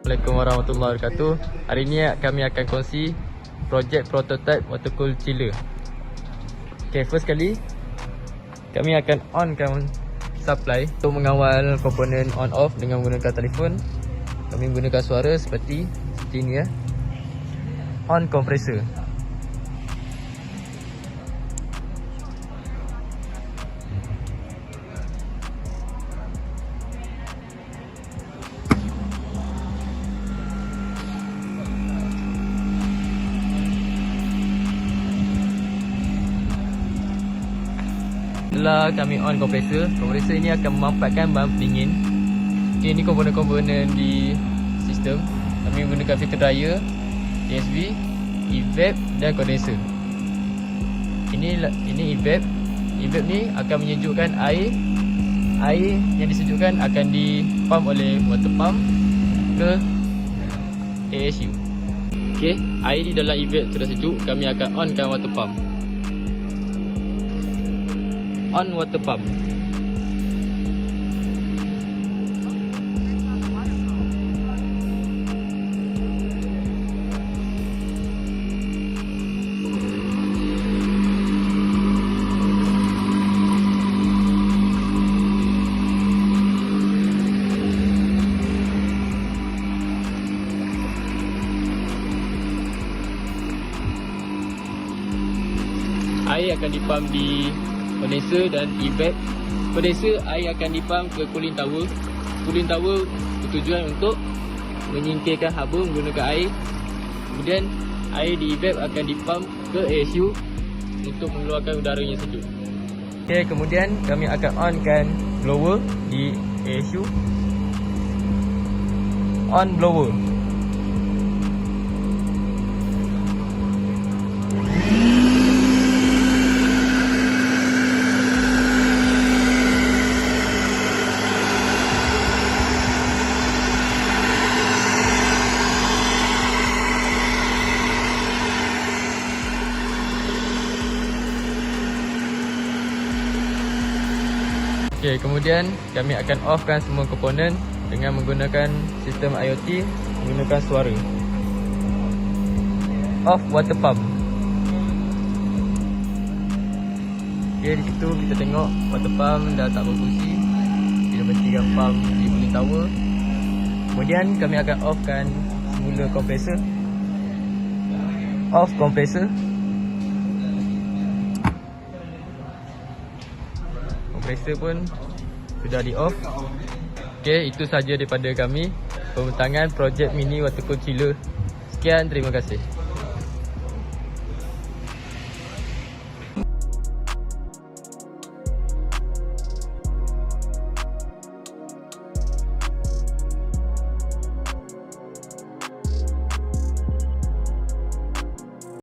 Assalamualaikum warahmatullahi wabarakatuh. Hari ini kami akan kongsi projek prototype water cool chiller. Okay, first kali kami akan onkan supply untuk mengawal komponen on off dengan menggunakan telefon. Kami menggunakan suara seperti ini ya. On compressor. Setelah kami on kompresor ini akan memanfaatkan bahan pendingin. Okay, ini komponen-komponen di sistem. Kami menggunakan filter dryer, TSV, evap dan kondenser. Ini evap. Evap ni akan menyejukkan air. Air yang disejukkan akan dipump oleh water pump ke ASU. Okay, air di dalam evap sudah sejuk. Kami akan onkan water pump. On water pump. Air akan dipump di kondenser dan evap. Kondenser air akan dipump ke cooling tower. Cooling tower bertujuan untuk menyingkirkan haba menggunakan air. Kemudian air di evap akan dipump ke ASU untuk mengeluarkan udara yang sejuk. Okay, kemudian kami akan onkan blower di ASU. On blower. Okay, kemudian kami akan offkan semua komponen dengan menggunakan sistem IoT menggunakan suara. Off water pump. Okay, di situ kita tengok water pump dah tak berfungsi. Kita berhentikan pump di cooling tower. Kemudian kami akan offkan semula kompresor. Off kompresor. Kompresor pun sudah di off. Okay, itu sahaja daripada kami pembentangan projek mini water cool chiller. Sekian, terima kasih.